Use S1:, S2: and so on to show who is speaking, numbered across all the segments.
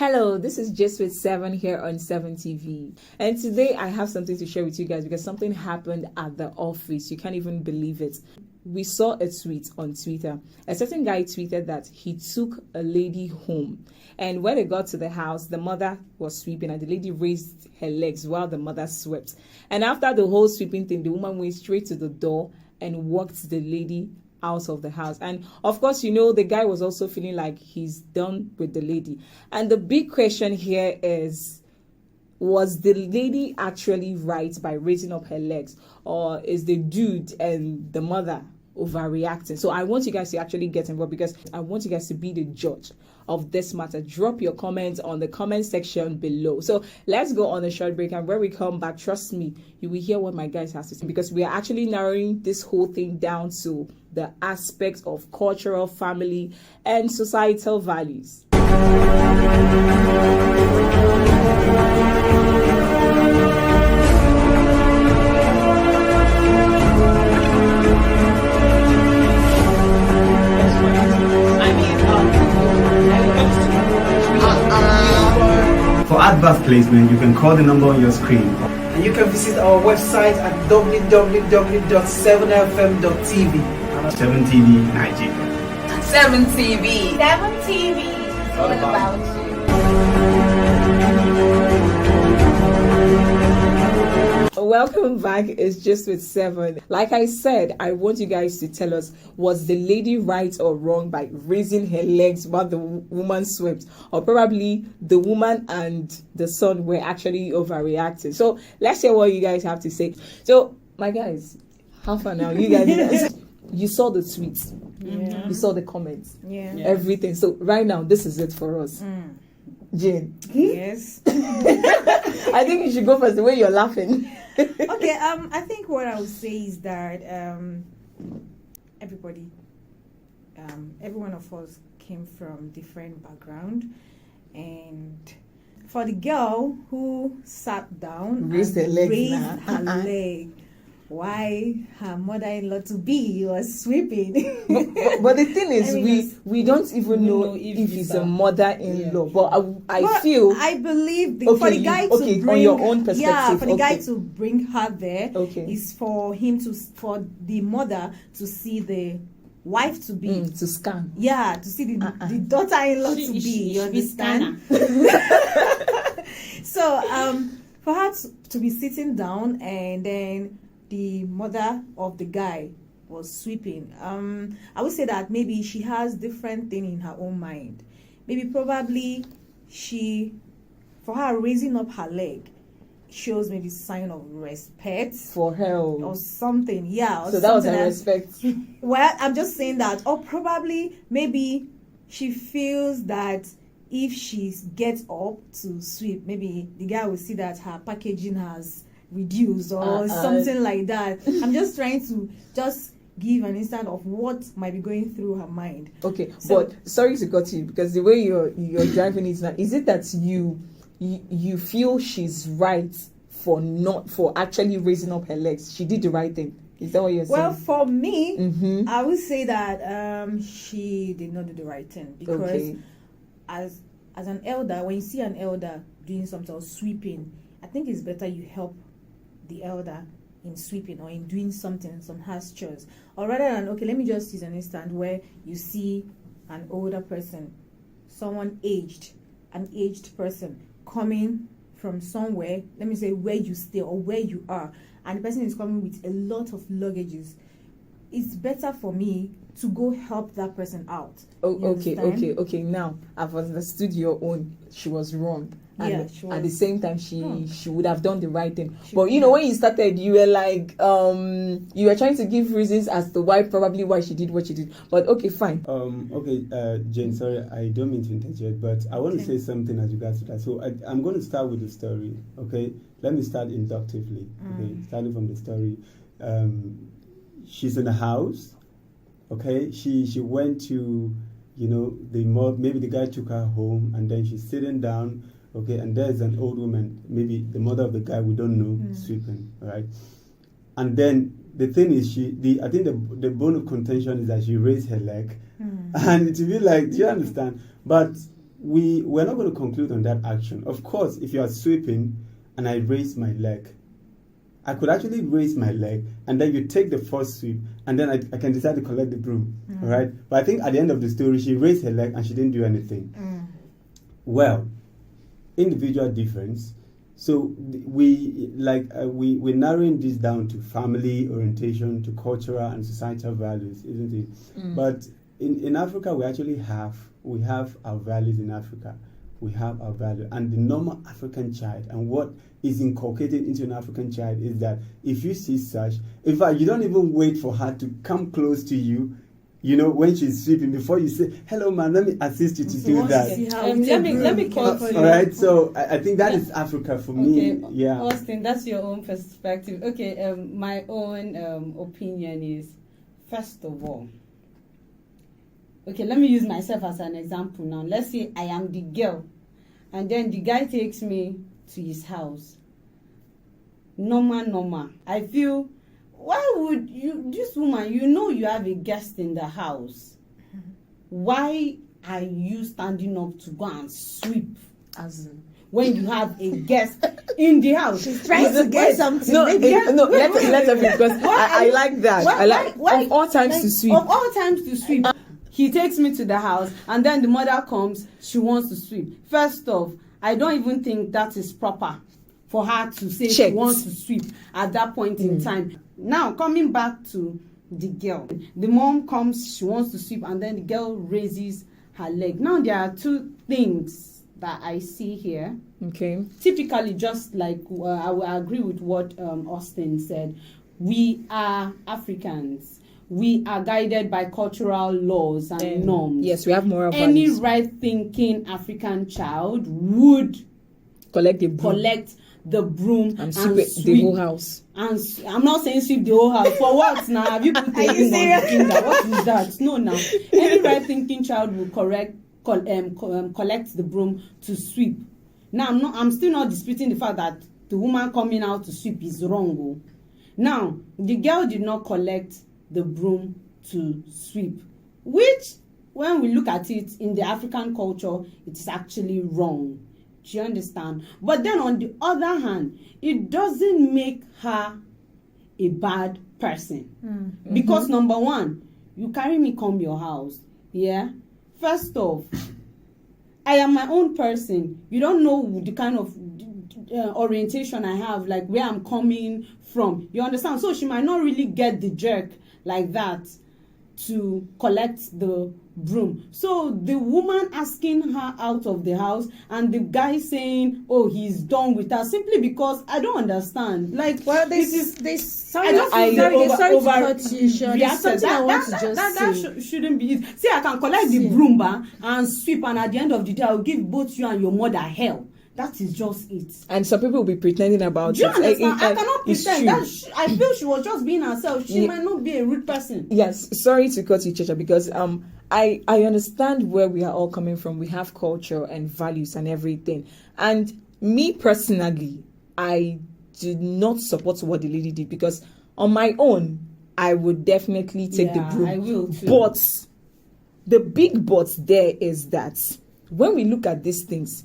S1: Hello, this is Just with Seven here on 7 TV. And today I have something to share with you guys because something happened at the office. You can't even believe it. We saw a tweet on Twitter. A certain guy tweeted that he took a lady home. And when they got to the house, the mother was sweeping and the lady raised her legs while the mother swept. And after the whole sweeping thing, the woman went straight to the door and walked the lady out of the house. And of course, you know, the guy was also feeling like he's done with the lady. And the big question here is, was the lady actually right by raising up her legs, or is the dude and the mother overreacting? So I want you guys to actually get involved because I want you guys to be the judge of this matter. Drop your comments on the comment section below. So let's go on a short break, and when we come back, trust me, you will hear what my guys have to say, because we are actually narrowing this whole thing down to the aspects of cultural, family, and societal values.
S2: For advert placement, you can call the number on your screen.
S3: And you can visit our website at www.7fm.tv.
S2: 7 TV Nigeria.
S4: 7 TV.
S5: 7 TV. It's all about you.
S1: Welcome back. It's Just with Seven. Like I said, I want you guys to tell us, was the lady right or wrong by raising her legs while the woman swept, or probably the woman and the son were actually overreacting? So let's hear what you guys have to say. So my guys, how far now? You guys, you saw the tweets, you saw the comments, everything. So right now, this is it for us. Jane.
S4: Yes.
S1: I think you should go first. The way you're laughing.
S4: Okay. I think what I would say is that everybody, every one of us came from different background, and for the girl who sat down
S1: Raised her leg,
S4: her leg, why her mother-in-law to be was sweeping.
S1: But the thing is, we don't even know if it's a mother-in-law. But I feel
S4: I believe for the guy to bring,
S1: on your own perspective.
S4: Yeah, for the guy to bring her there is for the mother to see the wife to be
S1: to scan.
S4: Yeah, to see the daughter-in-law to be. You understand? So for her to be sitting down, and then the mother of the guy was sweeping. I would say that maybe she has different thing in her own mind. Maybe probably for her raising up her leg shows maybe sign of respect
S1: for her
S4: or something. Yeah. Or
S1: so that was her respect.
S4: Well, I'm just saying that, or probably maybe she feels that if she gets up to sweep, maybe the guy will see that her packaging has reduced or something like that. I'm just trying to give an instant of what might be going through her mind.
S1: Okay, so, but sorry to cut you, because the way you're driving it now, is it that you feel she's right for actually raising up her legs? She did the right thing. Is that what you're saying?
S4: Well, for me, I would say that she did not do the right thing, because as an elder, when you see an elder doing something or sweeping, I think it's better you help the elder in sweeping or in doing something, some house chores, or rather than, okay, let me just use an instant where you see an older person, an aged person coming from somewhere, let me say where you stay or where you are, and the person is coming with a lot of luggages. It's better for me to go help that person out.
S1: Okay. Now I've understood your own. She was wrong. And at the same time, she would have done the right thing. But you know, when you started, you were like, you were trying to give reasons as to why she did what she did. But okay, fine.
S2: Jane, sorry, I don't mean to interject, but I want to say something as regards to that. So I'm going to start with the story. Okay, let me start inductively. Okay, starting from the story. She's in a house. Okay, she went to, maybe the guy took her home, and then she's sitting down. Okay, and there's an old woman, maybe the mother of the guy, we don't know, sweeping, right? And then the thing is, I think the bone of contention is that she raised her leg, and to be like, do you understand? But we're not going to conclude on that action. Of course, if you are sweeping and I raise my leg, I could actually raise my leg, and then you take the first sweep, and then I can decide to collect the broom, all right? But I think at the end of the story, she raised her leg and she didn't do anything. Well, individual difference. So we're narrowing this down to family orientation, to cultural and societal values, isn't it? But in Africa, we actually have our values in Africa. We have our value, and the normal African child, and what is inculcated into an African child is that if you see such, in fact, you don't even wait for her to come close to you, when she's sweeping, before you say, hello man, let me assist you to do that.
S6: Let me call for you.
S2: All right, so I think that is Africa for me. Yeah,
S6: Austin, that's your own perspective. Okay, my own opinion is, first of all, okay, let me use myself as an example now. Let's say I am the girl, and then the guy takes me to his house. Normal. I feel, why would this woman, you have a guest in the house. Why are you standing up to go and sweep? When you have a guest in the house?
S4: She's trying to get something.
S1: Let her be, because I like that. Why of all times to sweep.
S6: Of all times to sweep. He takes me to the house, and then the mother comes, she wants to sweep. First off, I don't even think that is proper for her to say she wants to sweep at that point in time. Now, coming back to the girl, the mom comes, she wants to sweep, and then the girl raises her leg. Now, there are two things that I see here.
S1: Okay.
S6: Typically, just like I will agree with what Austin said, we are Africans. We are guided by cultural laws and norms.
S1: Yes, we have moral
S6: Any
S1: values.
S6: right-thinking African child would collect the broom and sweep
S1: the whole house.
S6: And I'm not saying sweep the whole house. For what now? Have you put a ring on the finger? What is that? No, now. Any right-thinking child will collect the broom to sweep. Now, I'm still not disputing the fact that the woman coming out to sweep is wrong. Now, the girl did not collect the broom to sweep, which, when we look at it in the African culture, it is actually wrong. Do you understand? But then on the other hand, it doesn't make her a bad person. Because number one, you carry me come your house. Yeah? First off, I am my own person. You don't know the kind of orientation I have, like where I'm coming from. You understand? So she might not really get the jerk like that to collect the broom. So the woman asking her out of the house, and the guy saying, oh, he's done with her, simply because I don't understand. Like,
S4: well, there's something I want to just say.
S6: Shouldn't be it. See, I can collect the broom and sweep, and at the end of the day, I will give both you and your mother hell. That is just it.
S1: And some people will be pretending about
S6: Do you
S1: it.
S6: understand? I cannot pretend. I feel she was just being herself. She might not be a rude person.
S1: Yes, sorry to cut you, Chacha, because I understand where we are all coming from. We have culture and values and everything. And me personally, I did not support what the lady did, because on my own, I would definitely take the broom.
S6: I will too.
S1: But the big but there is that when we look at these things,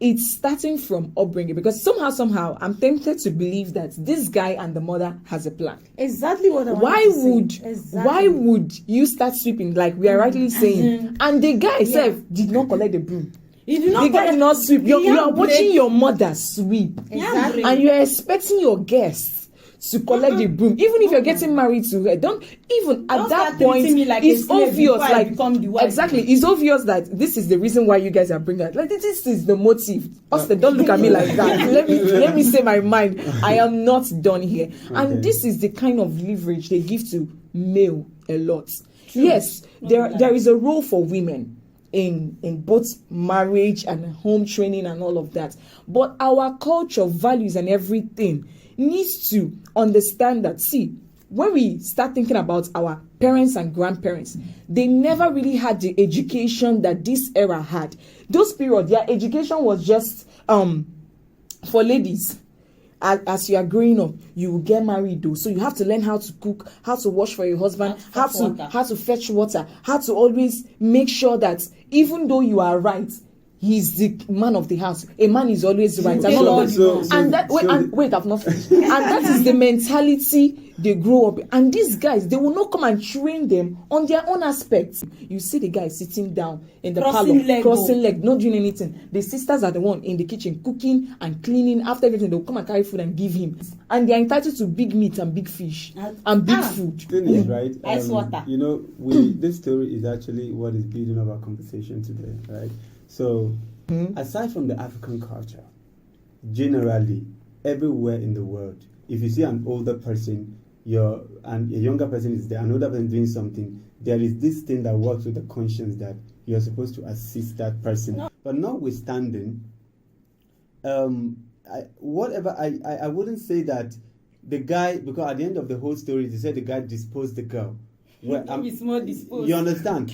S1: it's starting from upbringing, because somehow I'm tempted to believe that this guy and the mother has a plan.
S4: Exactly what I want to say.
S1: Why would you start sweeping, like we are rightly saying, and the guy himself did not collect the broom? The guy did not sweep. You are watching your mother sweep, and you are expecting your guests to collect the broom. Even if you're getting married to her, at that point, it's obvious. Like, exactly, it's obvious that this is the reason why you guys are bringing her. Like, this is the motive. Austin, don't look at me like that. Let me say my mind. I am not done here. Okay. And this is the kind of leverage they give to male a lot. True. Yes, there is a role for women in both marriage and home training and all of that. But our culture, values and everything needs to understand that, see, when we start thinking about our parents and grandparents, they never really had the education that this era had. Those periods, their education was just for ladies. As you are growing up, you will get married though, so you have to learn how to cook, how to wash for your husband, how to fetch water, how to always make sure that even though you are right, he's the man of the house. A man is always right.
S6: Okay,
S1: And all of
S6: so-
S1: that.
S2: so-
S1: And that
S2: so-
S1: wait, I've not finished. And that is the mentality they grow up. And these guys, they will not come and train them on their own aspects. You see the guy sitting down in the
S6: Crossing leg,
S1: crossing leg, not doing anything. The sisters are the one in the kitchen cooking and cleaning. After everything, they'll come and carry food and give him. And they're entitled to big meat and big fish and big food.
S2: Thing is, right?
S6: Ice water.
S2: You know, this story is actually what is building up our conversation today, right? So, aside from the African culture, generally, everywhere in the world, if you see an older person, and a younger person is there, an older person doing something, there is this thing that works with the conscience that you're supposed to assist that person. No. But notwithstanding, I wouldn't say that the guy, because at the end of the whole story, they said the guy disposed the girl. Well,
S6: It's more disposed.
S2: you understand?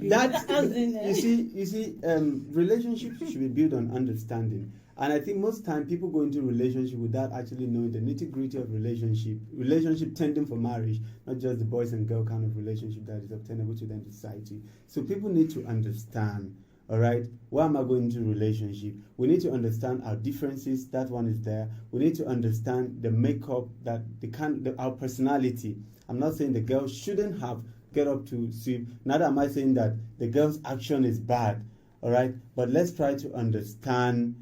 S4: That
S2: You see, relationships should be built on understanding. And I think most time people go into relationship without actually knowing the nitty-gritty of relationship tending for marriage, not just the boys and girl kind of relationship that is obtainable to them in society. So people need to understand, all right, why am I going into relationship? We need to understand our differences, that one is there. We need to understand the makeup, our personality. I'm not saying the girl shouldn't have get up to sweep. Neither am I saying that the girl's action is bad, all right? But let's try to understand,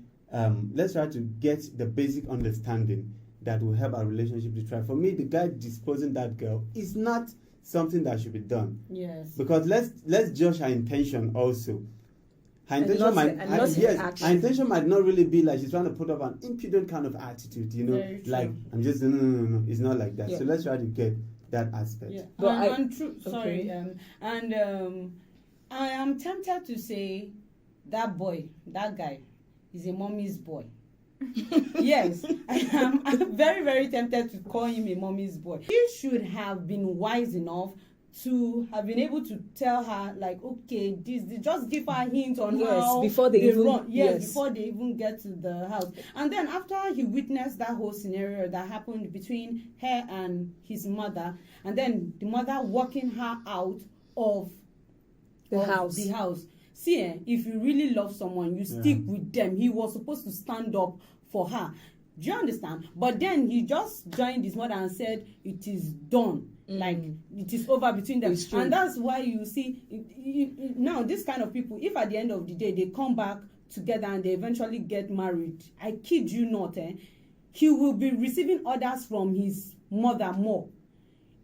S2: let's try to get the basic understanding that will help our relationship to thrive. For me, the guy disposing that girl is not something that should be done.
S6: Yes.
S2: Because let's judge her intention also. Her intention
S1: her
S2: intention might not really be like she's trying to put up an impudent kind of attitude, you know, like I'm just no, it's not like that.
S1: Yeah.
S2: So let's try to get that aspect.
S6: Yeah.
S1: But
S6: Sorry. I am tempted to say that guy is a mommy's boy. Yes, I'm very, very tempted to call him a mommy's boy. He should have been wise enough to have been able to tell her, like, okay, this just give her hints on how
S1: before they even
S6: run. Before they even get to the house. And then after he witnessed that whole scenario that happened between her and his mother, and then the mother walking her out of
S1: the house.
S6: See, if you really love someone, you stick with them. He was supposed to stand up for her. Do you understand? But then he just joined his mother and said, it is done. Like, it is over between them. And that's why you see, now this kind of people, if at the end of the day they come back together and they eventually get married, I kid you not, he will be receiving orders from his mother more.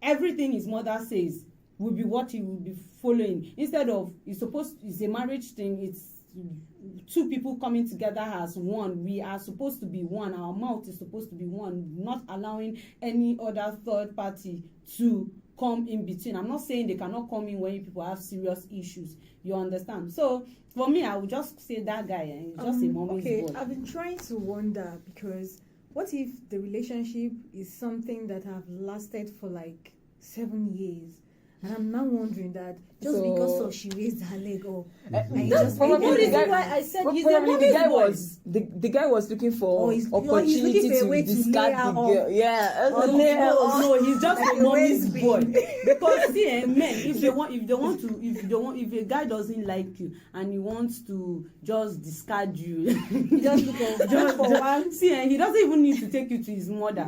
S6: Everything his mother says will be what he will be following. Instead of, it's a marriage thing, it's two people coming together as one. We are supposed to be one. Our mouth is supposed to be one, not allowing any other third party to come in between. I'm not saying they cannot come in when you people have serious issues. You understand? So for me, I would just say that guy is just a mommy's boy.
S4: I've been trying to wonder, because what if the relationship is something that have lasted for like 7 years? And I'm now wondering that just because of she raised her leg up, and
S1: that's probably
S4: why I said he's a
S1: probably
S4: mommy's boy.
S1: the guy was looking for
S4: he's
S1: opportunity
S4: looking for a
S1: to
S4: way to
S1: discard
S4: lay her
S1: the
S4: off.
S1: girl. Yeah,
S6: No, he's just
S4: Like
S6: a
S4: a
S6: mommy's
S4: waste
S6: boy.
S4: bin.
S6: Because see, men, if a guy doesn't like you and he wants to just discard you,
S4: He just look for one.
S6: see, he doesn't even need to take you to his mother.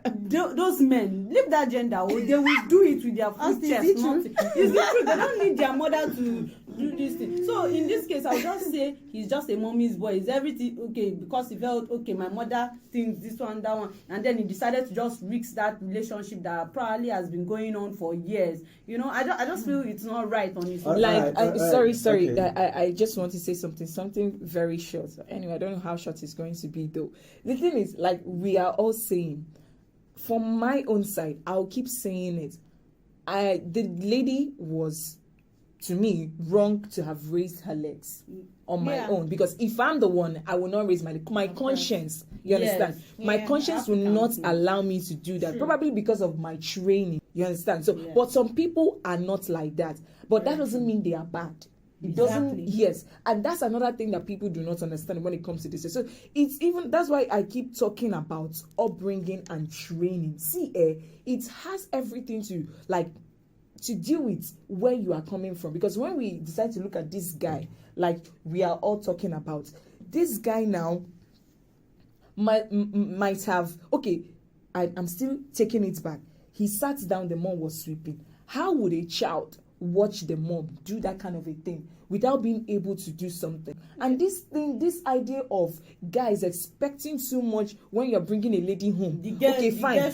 S6: Those men, leave that gender, they will do it with their full chest. It's the truth. They don't need their mother to do this thing. So in this case, I'll just say he's just a mommy's boy. Is everything okay? Because he felt okay, my mother thinks this one, that one, and then he decided to just risk that relationship that probably has been going on for years. You know, I just feel it's not right on his own.
S1: Like, sorry.
S2: Okay.
S1: I just want to say something very short. Anyway, I don't know how short it's going to be though. The thing is, like, we are all saying, from my own side, I'll keep saying it. The lady was, to me, wrong to have raised her legs on my own, because if I'm the one, I will not raise my conscience. You understand? My conscience will not allow me to do that. True. Probably because of my training. You understand? So, but some people are not like that. But that doesn't mean they are bad. It doesn't. Yes, and that's another thing that people do not understand when it comes to this. So it's even, that's why I keep talking about upbringing and training. See, it has everything to to deal with where you are coming from. Because when we decide to look at this guy, like we are all talking about, this guy now might have, okay, I'm still taking it back. He sat down, the mom was sweeping. How would a child watch the mom do that kind of a thing without being able to do something? And this idea of guys expecting too much when you're bringing a lady home. Okay, fine.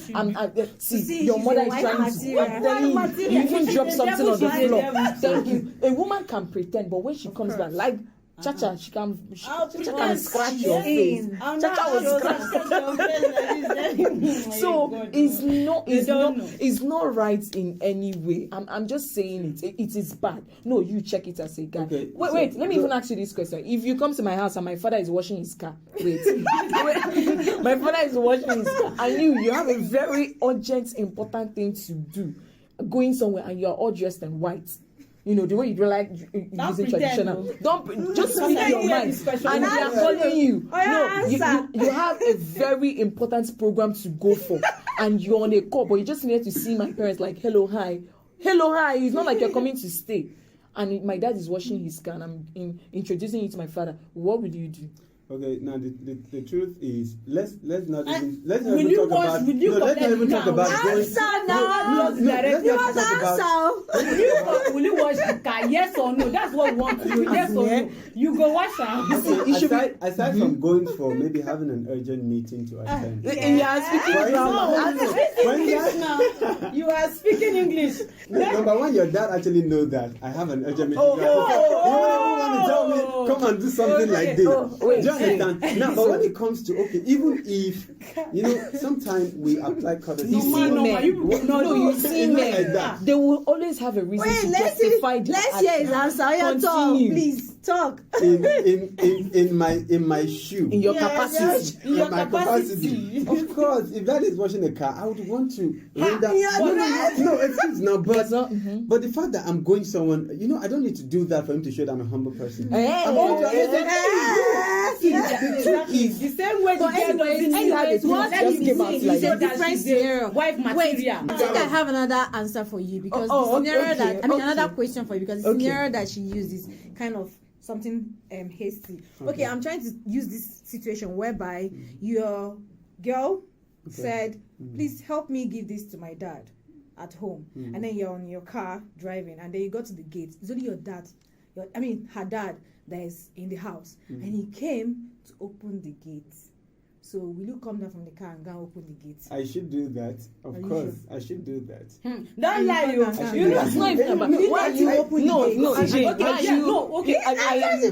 S1: See, your mother is trying to. I'm telling you, you even drop something on the floor. Thank you. A woman can pretend, but when she comes back, like Chacha, she can scratch your face. Chacha will scratch your face. So it's not right in any way. I'm just saying it is bad. No, you check it as a guy. Okay, wait, let me even ask you this question. If you come to my house and my father is washing his car, my father is washing his car, and you have a very urgent, important thing to do, going somewhere, and you're all dressed in white. You know, the way you do like using traditional. Don't just speak your mind. And they are calling you. You have a very important program to go for, and you're on a call, but you just need to see my parents like, hello, hi. It's not like you're coming to stay. And my dad is washing his car, and I'm introducing you to my father. What would you do?
S2: Okay, now the truth is, let's not even talk about going.
S6: Will you wash the car? Yes or no? That's what we want to know. Yes or no? You go wash her.
S2: Aside from going for maybe having an urgent meeting to attend.
S6: You are speaking English.
S2: Number one, your dad actually knows that I have an urgent meeting. You want to tell me, come and do something like this. Now, but when it comes to even if sometimes we apply courtesy.
S1: You see men. They will always have a reason to justify the
S4: let's hear his answer. Talk, please talk.
S2: In my shoe.
S1: In your capacity.
S2: In my capacity. Of course, if that is washing a car, I would want to render. No, excuse now, but the fact that I'm going someone, I don't need to do that for him to show that I'm a humble person.
S6: The same way
S4: it's a different scenario.
S6: Wife material.
S4: I think I have another answer for you because the scenario another question for you because the scenario that she used is kind of something hasty. Okay, I'm trying to use this situation whereby your girl said, please help me give this to my dad at home. And then you're on your car driving and then you go to the gate. It's only your dad, her dad that is in the house. And he came to open the gate. So will you come down from the car and go open the gate?
S2: I should do that. Of course, I should do that.
S6: Don't lie,
S1: it's not even about why you open the gate.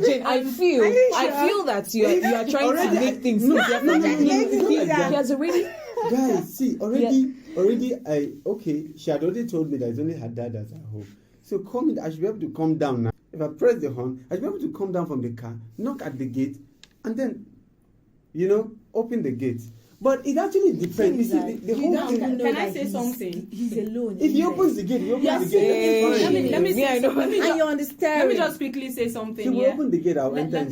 S1: Jane, I feel that you are trying to make things. He has already.
S2: Guys, see, she had already told me that it's only her dad that's at home. So I should be able to come down now. If I press the horn, I should be able to come down from the car, knock at the gate, and then, open the gate. But it actually depends. The whole thing.
S6: Can I say something?
S4: He's alone.
S2: If he opens the gate,
S6: Let me
S4: and you understand.
S6: Let me just quickly say something.
S2: He will open the gate. I'll enter.